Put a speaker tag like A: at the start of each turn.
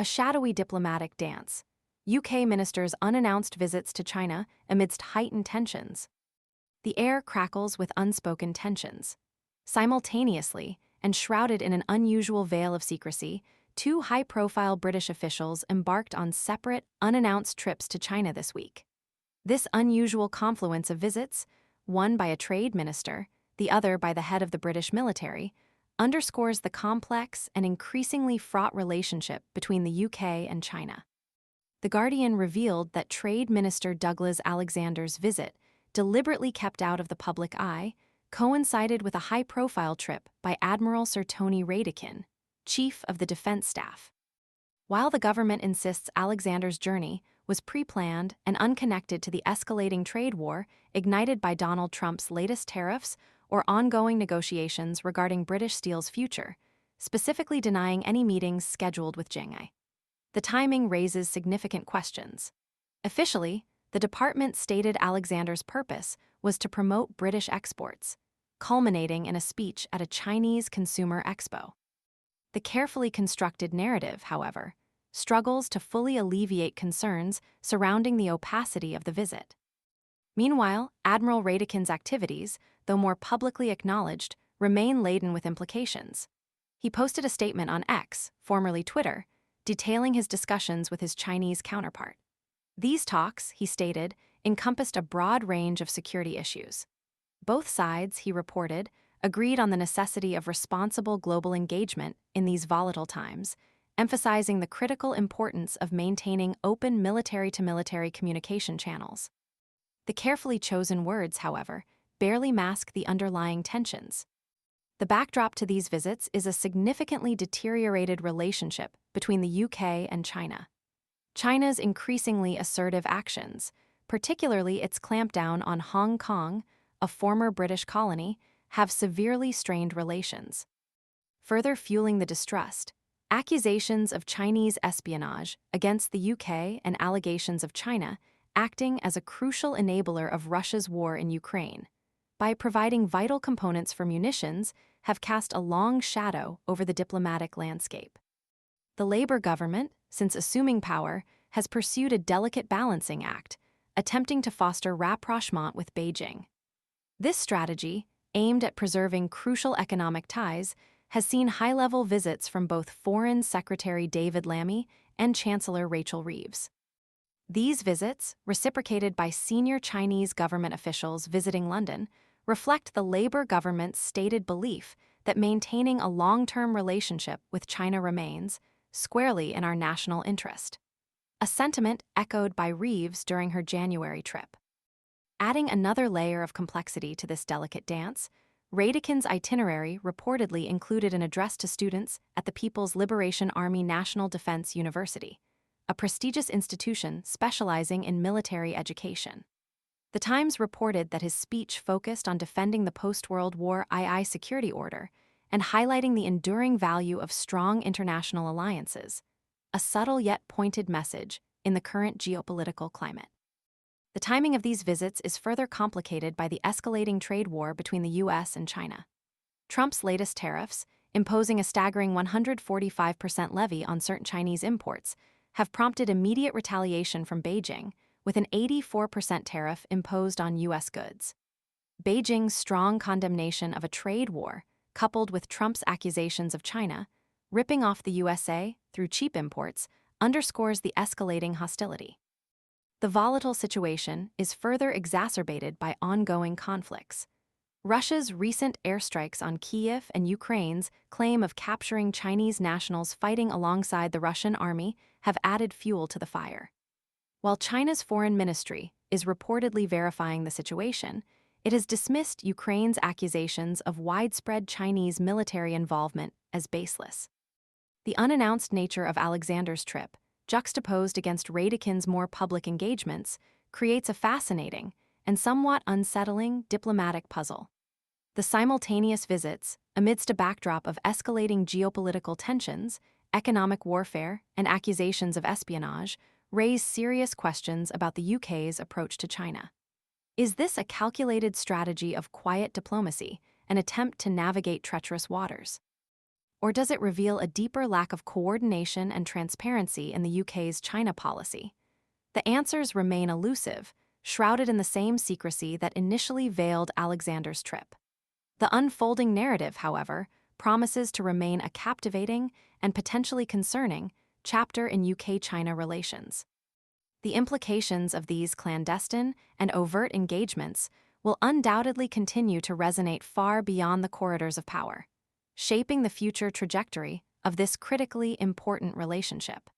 A: A shadowy diplomatic dance. UK ministers' unannounced visits to China amidst heightened tensions. The air crackles with unspoken tensions. Simultaneously, and shrouded in an unusual veil of secrecy, two high-profile British officials embarked on separate, unannounced trips to China this week. This unusual confluence of visits, one by a trade minister, the other by the head of the British military, underscores the complex and increasingly fraught relationship between the UK and China. The Guardian revealed that Trade Minister Douglas Alexander's visit, deliberately kept out of the public eye, coincided with a high-profile trip by Admiral Sir Tony Radakin, Chief of the Defence Staff. While the government insists Alexander's journey was pre-planned and unconnected to the escalating trade war ignited by Donald Trump's latest tariffs or ongoing negotiations regarding British steel's future, specifically denying any meetings scheduled with Shanghai. The timing raises significant questions. Officially, the department stated Alexander's purpose was to promote British exports, culminating in a speech at a Chinese consumer expo. The carefully constructed narrative, however, struggles to fully alleviate concerns surrounding the opacity of the visit. Meanwhile, Admiral Radakin's activities, though more publicly acknowledged, remain laden with implications. He posted a statement on X, formerly Twitter, detailing his discussions with his Chinese counterpart. These talks, he stated, encompassed a broad range of security issues. Both sides, he reported, agreed on the necessity of responsible global engagement in these volatile times, emphasizing the critical importance of maintaining open military-to-military communication channels. The carefully chosen words, however, barely mask the underlying tensions. The backdrop to these visits is a significantly deteriorated relationship between the UK and China. China's increasingly assertive actions, particularly its clampdown on Hong Kong, a former British colony, have severely strained relations. Further fueling the distrust, accusations of Chinese espionage against the UK and allegations of China acting as a crucial enabler of Russia's war in Ukraine, by providing vital components for munitions, have cast a long shadow over the diplomatic landscape. The Labour government, since assuming power, has pursued a delicate balancing act, attempting to foster rapprochement with Beijing. This strategy, aimed at preserving crucial economic ties, has seen high-level visits from both Foreign Secretary David Lammy and Chancellor Rachel Reeves. These visits, reciprocated by senior Chinese government officials visiting London, reflect the Labour government's stated belief that maintaining a long-term relationship with China remains squarely in our national interest, a sentiment echoed by Reeves during her January trip. Adding another layer of complexity to this delicate dance, Radakin's itinerary reportedly included an address to students at the People's Liberation Army National Defense University, a prestigious institution specializing in military education. The Times reported that his speech focused on defending the post-World War II security order and highlighting the enduring value of strong international alliances, a subtle yet pointed message in the current geopolitical climate. The timing of these visits is further complicated by the escalating trade war between the US and China. Trump's latest tariffs, imposing a staggering 145% levy on certain Chinese imports, have prompted immediate retaliation from Beijing, with an 84% tariff imposed on US goods. Beijing's strong condemnation of a trade war, coupled with Trump's accusations of China ripping off the USA through cheap imports, underscores the escalating hostility. The volatile situation is further exacerbated by ongoing conflicts. Russia's recent airstrikes on Kyiv and Ukraine's claim of capturing Chinese nationals fighting alongside the Russian army have added fuel to the fire. While China's foreign ministry is reportedly verifying the situation, it has dismissed Ukraine's accusations of widespread Chinese military involvement as baseless. The unannounced nature of Alexander's trip, juxtaposed against Radakin's more public engagements, creates a fascinating and somewhat unsettling diplomatic puzzle. The simultaneous visits, amidst a backdrop of escalating geopolitical tensions, economic warfare, and accusations of espionage, raise serious questions about the UK's approach to China. Is this a calculated strategy of quiet diplomacy, an attempt to navigate treacherous waters? Or does it reveal a deeper lack of coordination and transparency in the UK's China policy? The answers remain elusive, shrouded in the same secrecy that initially veiled Alexander's trip. The unfolding narrative, however, promises to remain a captivating and potentially concerning chapter in UK-China relations. The implications of these clandestine and overt engagements will undoubtedly continue to resonate far beyond the corridors of power, shaping the future trajectory of this critically important relationship.